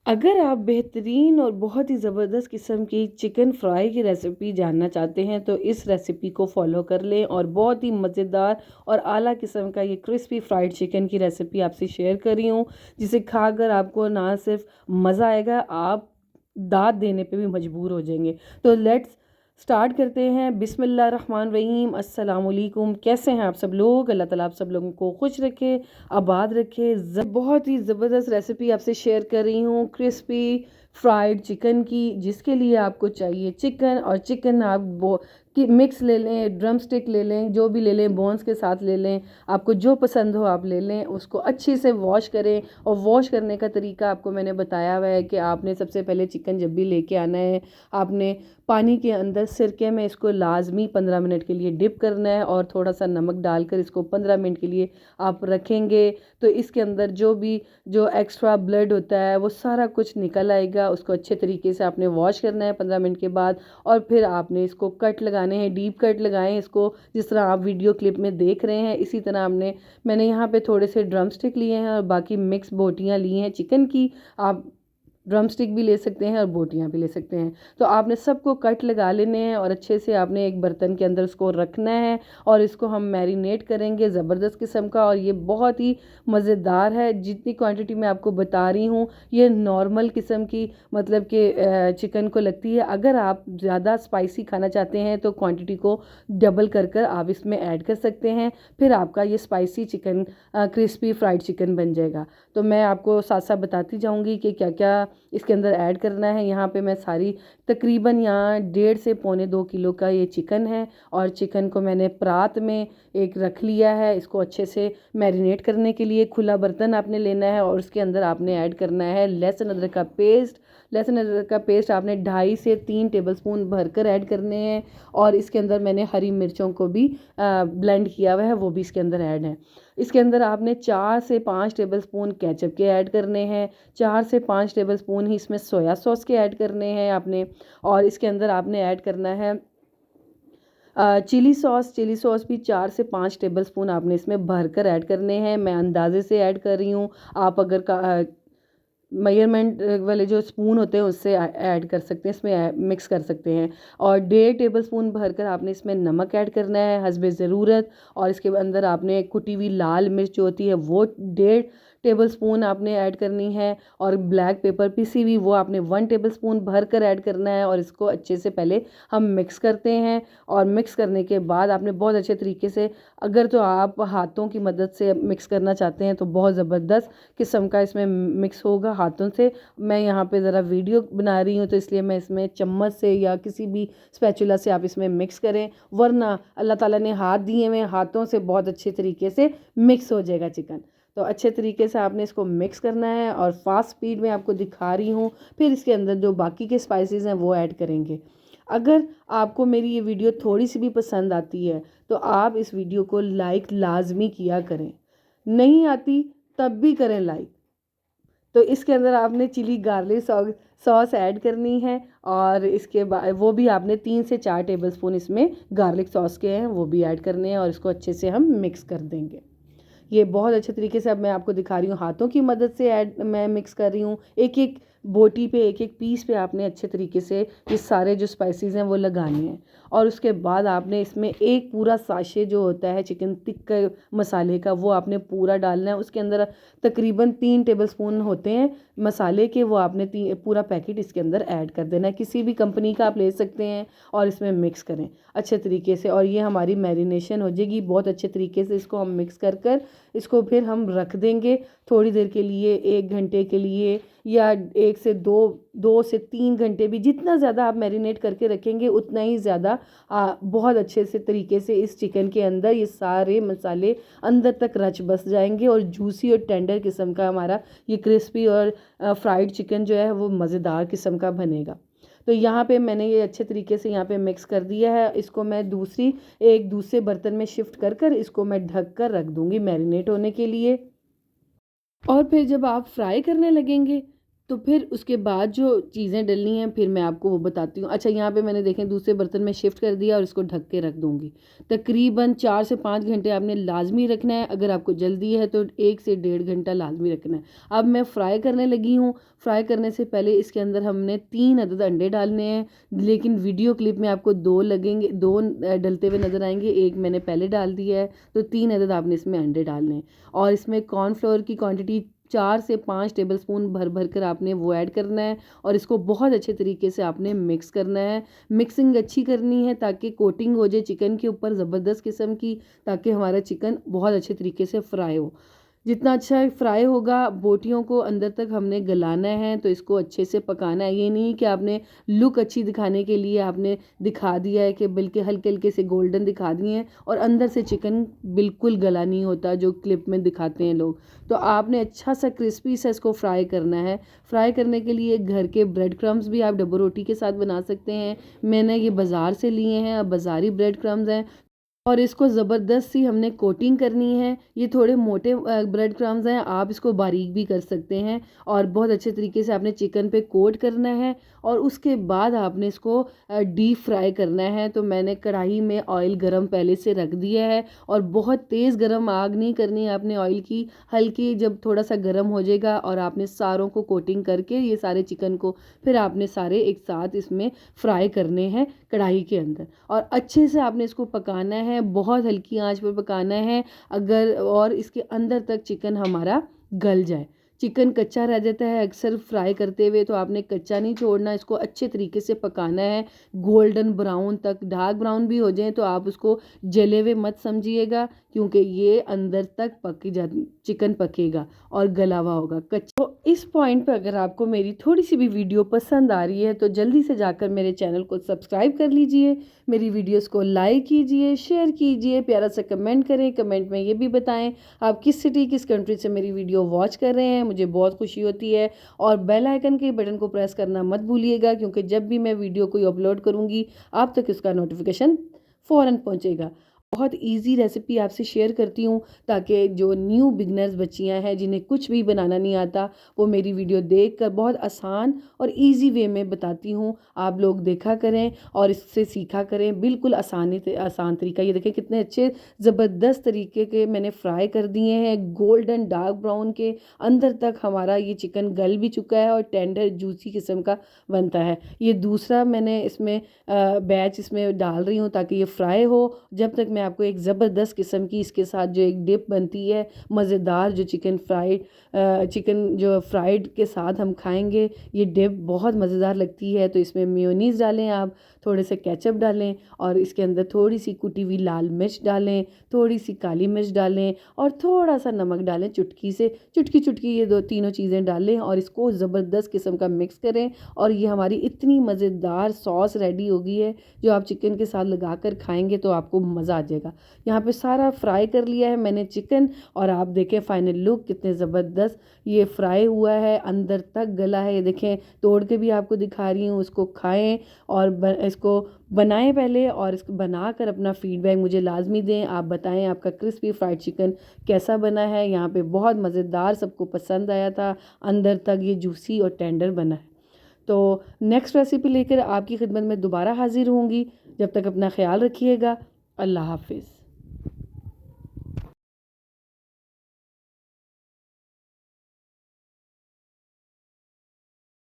अगर आप बेहतरीन और बहुत ही ज़बरदस्त किस्म की चिकन फ्राई की रेसिपी जानना चाहते हैं तो इस रेसिपी को फॉलो कर लें और बहुत ही मज़ेदार और आला किस्म का ये क्रिस्पी फ्राइड चिकन की रेसिपी आपसे शेयर कर रही हूँ, जिसे खाकर आपको ना सिर्फ मज़ा आएगा, आप दाद देने पे भी मजबूर हो जाएंगे। तो लेट्स स्टार्ट करते हैं। बिस्मिल्लाह रहमान रहीम। अस्सलाम वालेकुम। कैसे हैं आप सब लोग? अल्लाह ताला आप सब लोगों को खुश रखे, आबाद रखे। बहुत ही ज़बरदस्त रेसिपी आपसे शेयर कर रही हूँ, क्रिस्पी फ्राइड चिकन की, जिसके लिए आपको चाहिए चिकन। और चिकन आप कि मिक्स ले लें, ड्रम स्टिक ले लें, जो भी ले लें, बोन्स के साथ ले लें, आपको जो पसंद हो आप ले लें। उसको अच्छे से वॉश करें और वॉश करने का तरीका आपको मैंने बताया हुआ है कि आपने सबसे पहले चिकन जब भी लेके आना है, आपने पानी के अंदर सिरके में इसको लाजमी 15 मिनट के लिए डिप करना है और थोड़ा सा नमक डालकर इसको 15 मिनट के लिए आप रखेंगे। तो इसके अंदर जो एक्स्ट्रा ब्लड होता है वो सारा कुछ निकल आएगा। उसको अच्छे तरीके से आपने वॉश करना है 15 मिनट के बाद। और फिर आपने इसको कट लगाने हैं, डीप कट लगाएं इसको, जिस तरह आप वीडियो क्लिप में देख रहे हैं। इसी तरह मैंने यहाँ पे थोड़े से ड्रम स्टिक लिए हैं और बाकी मिक्स बोटियाँ ली हैं चिकन की। आप ड्रम स्टिक भी ले सकते हैं और बोटियाँ भी ले सकते हैं। तो आपने सबको कट लगा लेने हैं और अच्छे से आपने एक बर्तन के अंदर उसको रखना है और इसको हम मैरिनेट करेंगे ज़बरदस्त किस्म का। और ये बहुत ही मज़ेदार है। जितनी क्वांटिटी मैं आपको बता रही हूँ ये नॉर्मल किस्म की मतलब कि चिकन को लगती है। अगर आप ज़्यादा स्पाइसी खाना चाहते हैं तो क्वांटिटी को डबल कर कर आप इसमें ऐड कर सकते हैं। फिर आपका ये spicy chicken crispy fried chicken बन जाएगा। तो मैं आपको साथ साथ बताती जाऊँगी कि क्या क्या इसके अंदर ऐड करना है। यहाँ पे मैं सारी तकरीबन यहाँ 1.5 से 2 किलो का ये चिकन है और चिकन को मैंने परात में एक रख लिया है। इसको अच्छे से मैरिनेट करने के लिए खुला बर्तन आपने लेना है और उसके अंदर आपने ऐड करना है लहसुन अदरक का पेस्ट। लहसुन अदरक का पेस्ट आपने 2.5 से 3 टेबलस्पून भरकर ऐड करने हैं। और इसके अंदर मैंने हरी मिर्चों को भी ब्लेंड किया हुआ है, वो भी इसके अंदर ऐड है। इसके अंदर आपने 4 से 5 टेबलस्पून केचप के ऐड करने हैं। 4 से 5 टेबलस्पून ही इसमें सोया सॉस के ऐड करने हैं आपने। और इसके अंदर आपने ऐड करना है चिली सॉस भी 4 से 5 टेबलस्पून आपने इसमें भरकर ऐड करने हैं। मैं अंदाजे से ऐड कर रही हूँ, आप अगर मेजरमेंट वाले जो स्पून होते हैं उससे ऐड कर सकते हैं, इसमें मिक्स कर सकते हैं। और 1.5 टेबलस्पून भरकर आपने इसमें नमक ऐड करना है हस्बे ज़रूरत। और इसके अंदर आपने कुटी हुई लाल मिर्च जो होती है वो 1.5 टेबलस्पून आपने ऐड करनी है। और ब्लैक पेपर पिसी हुई वो आपने 1 टेबलस्पून भर कर ऐड करना है। और इसको अच्छे से पहले हम मिक्स करते हैं। और मिक्स करने के बाद आपने बहुत अच्छे तरीके से, अगर तो आप हाथों की मदद से मिक्स करना चाहते हैं तो बहुत ज़बरदस्त किस्म का इसमें मिक्स होगा हाथों से। मैं यहाँ पे ज़रा वीडियो बना रही हूँ तो इसलिए मैं इसमें चम्मच से या किसी भी स्पैचुला से आप इसमें मिक्स करें, वरना अल्लाह ताला ने हाथ दिए हुए, हाथों से बहुत अच्छे तरीके से मिक्स हो जाएगा चिकन। तो अच्छे तरीके से आपने इसको मिक्स करना है और फास्ट स्पीड में आपको दिखा रही हूँ। फिर इसके अंदर जो बाकी के स्पाइसेस हैं वो ऐड करेंगे। अगर आपको मेरी ये वीडियो थोड़ी सी भी पसंद आती है तो आप इस वीडियो को लाइक लाजमी किया करें, नहीं आती तब भी करें लाइक। तो इसके अंदर आपने चिली गार्लिक सॉस ऐड करनी है। और इसके बाद वो भी आपने 3 से 4 टेबलस्पून इसमें गार्लिक सॉस के हैं वो भी ऐड करने हैं और इसको अच्छे से हम मिक्स कर देंगे। ये बहुत अच्छे तरीके से अब मैं आपको दिखा रही हूँ, हाथों की मदद से ऐड मैं मिक्स कर रही हूँ। एक एक बोटी पे, एक एक पीस पे आपने अच्छे तरीके से ये सारे जो स्पाइसेस हैं वो लगाने हैं। और उसके बाद आपने इसमें एक पूरा साशे जो होता है चिकन टिक्का मसाले का वो आपने पूरा डालना है। उसके अंदर तकरीबन 3 टेबलस्पून होते हैं मसाले के, वो आपने पूरा पैकेट इसके अंदर ऐड कर देना है। किसी भी कंपनी का आप ले सकते हैं और इसमें मिक्स करें अच्छे तरीके से। और ये हमारी मैरिनेशन हो जाएगी बहुत अच्छे तरीके से। इसको हम मिक्स कर कर इसको फिर हम रख देंगे थोड़ी देर के लिए, 1 घंटे के लिए या 1 से 2 से 3 घंटे भी। जितना ज़्यादा आप मैरिनेट करके रखेंगे उतना ही ज़्यादा बहुत अच्छे से तरीके से इस चिकन के अंदर ये सारे मसाले अंदर तक रच बस जाएंगे और जूसी और टेंडर किस्म का हमारा ये क्रिस्पी और फ्राइड चिकन जो है वो मज़ेदार किस्म का बनेगा। तो यहाँ पे मैंने ये अच्छे तरीके से यहाँ पे मिक्स कर दिया है। इसको मैं एक दूसरे बर्तन में शिफ्ट कर कर इसको मैं ढक कर रख दूँगी मैरिनेट होने के लिए। और फिर जब आप फ्राई करने लगेंगे तो फिर उसके बाद जो चीज़ें डलनी हैं फिर मैं आपको वो बताती हूँ। अच्छा, यहाँ पे मैंने देखें दूसरे बर्तन में शिफ्ट कर दिया और इसको ढक के रख दूँगी। तकरीबन 4 से 5 घंटे आपने लाज़मी रखना है। अगर आपको जल्दी है तो 1 से डेढ़ घंटा लाज़मी रखना है। अब मैं फ्राई करने लगी हूँ। फ्राई करने से पहले इसके अंदर हमने 3 अदद अंडे डालने हैं, लेकिन वीडियो क्लिप में आपको 2 लगेंगे, 2 डलते हुए नज़र आएँगे, 1 मैंने पहले डाल दिया है। तो 3 अदद आपने इसमें अंडे डालने हैं और इसमें कॉर्नफ्लोर की क्वांटिटी 4 से 5 टेबलस्पून भर भर कर आपने वो ऐड करना है और इसको बहुत अच्छे तरीके से आपने मिक्स करना है। मिक्सिंग अच्छी करनी है ताकि कोटिंग हो जाए चिकन के ऊपर ज़बरदस्त किस्म की, ताकि हमारा चिकन बहुत अच्छे तरीके से फ्राई हो। जितना अच्छा फ्राई होगा, बोटियों को अंदर तक हमने गलाना है, तो इसको अच्छे से पकाना है। ये नहीं कि आपने लुक अच्छी दिखाने के लिए आपने दिखा दिया है कि बल्कि हल्के हल्के से गोल्डन दिखा दिए हैं और अंदर से चिकन बिल्कुल गला नहीं होता जो क्लिप में दिखाते हैं लोग। तो आपने अच्छा सा क्रिस्पी सा इसको फ्राई करना है। फ्राई करने के लिए घर के ब्रेड क्रम्स भी आप डब्बो रोटी के साथ बना सकते हैं। मैंने ये बाज़ार से लिए हैं, अब बाज़ारी ब्रेड क्रम्स हैं और इसको ज़बरदस्त सी हमने कोटिंग करनी है। ये थोड़े मोटे ब्रेड क्रम्स हैं, आप इसको बारीक भी कर सकते हैं और बहुत अच्छे तरीके से आपने चिकन पे कोट करना है और उसके बाद आपने इसको डीप फ्राई करना है। तो मैंने कढ़ाई में ऑयल गरम पहले से रख दिया है और बहुत तेज़ गरम आग नहीं करनी है आपने ऑयल की, हल्की जब थोड़ा सा गरम हो जाएगा और आपने सारों को कोटिंग करके ये सारे चिकन को फिर आपने सारे एक साथ इसमें फ्राई करने हैं कढ़ाई के अंदर और अच्छे से आपने इसको पकाना है, बहुत हल्की आंच पर पकाना है अगर और इसके अंदर तक चिकन हमारा गल जाए। चिकन कच्चा रह जाता है अक्सर फ्राई करते हुए, तो आपने कच्चा नहीं छोड़ना, इसको अच्छे तरीके से पकाना है गोल्डन ब्राउन तक। डार्क ब्राउन भी हो जाए तो आप उसको जले हुए मत समझिएगा, क्योंकि ये अंदर तक पकी जा चिकन पकेगा और गला हुआ होगा कच्चा। तो इस पॉइंट पर अगर आपको मेरी थोड़ी सी भी वीडियो पसंद आ रही है तो जल्दी से जाकर मेरे चैनल को सब्सक्राइब कर लीजिए, मेरी वीडियोस को लाइक कीजिए, शेयर कीजिए, प्यारा सा कमेंट करें। कमेंट में ये भी बताएं आप किस सिटी किस कंट्री से मेरी वीडियो वॉच कर रहे हैं, मुझे बहुत खुशी होती है। और बेल आइकन के बटन को प्रेस करना मत भूलिएगा, क्योंकि जब भी मैं वीडियो कोई अपलोड करूँगी आप तक इसका नोटिफिकेशन फ़ौरन पहुँचेगा। बहुत इजी रेसिपी आपसे शेयर करती हूँ ताकि जो न्यू बिगनर्स बच्चियाँ हैं जिन्हें कुछ भी बनाना नहीं आता, वो मेरी वीडियो देखकर बहुत आसान और इजी वे में बताती हूँ, आप लोग देखा करें और इससे सीखा करें। बिल्कुल आसान तरीका। ये देखें कितने अच्छे ज़बरदस्त तरीके के मैंने फ्राई कर दिए हैं, गोल्डन डार्क ब्राउन के अंदर तक हमारा ये चिकन गल भी चुका है और टेंडर जूसी किस्म का बनता है। ये दूसरा मैंने इसमें बैच इसमें डाल रही हूँ ताकि ये फ्राई हो। जब तक मैं आपको एक ज़बरदस्त किस्म की इसके साथ जो एक डिप बनती है मज़ेदार, जो चिकन जो फ्राइड के साथ हम खाएंगे, ये डिप बहुत मज़ेदार लगती है। तो इसमें मेयोनीज़ डालें, आप थोड़े से केचप डालें और इसके अंदर थोड़ी सी कुटी हुई लाल मिर्च डालें, थोड़ी सी काली मिर्च डालें और थोड़ा सा नमक डालें, चुटकी चुटकी ये दो तीनों चीज़ें डालें और इसको ज़बरदस्त किस्म का मिक्स करें। और ये हमारी इतनी मज़ेदार सॉस रेडी हो गई है जो आप चिकन के साथ लगा कर खाएंगे तो आपको मज़ा आ जाएगा। यहाँ पे सारा फ्राई कर लिया है मैंने चिकन और आप देखें फाइनल लुक कितने ज़बरदस्त ये फ्राई हुआ है, अंदर तक गला है। ये देखें, तोड़ के भी आपको दिखा रही हूँ। उसको खाएं और इसको बनाएं पहले और इसको बनाकर अपना फीडबैक मुझे लाजमी दें। आप बताएं आपका क्रिस्पी फ्राइड चिकन कैसा बना है। यहाँ पे बहुत मज़ेदार, सबको पसंद आया था, अंदर तक ये जूसी और टेंडर बना है। तो नेक्स्ट रेसिपी लेकर आपकी खिदमत में दोबारा हाजिर होंगी। जब तक अपना ख्याल रखिएगा। अल्लाह हाफिज़।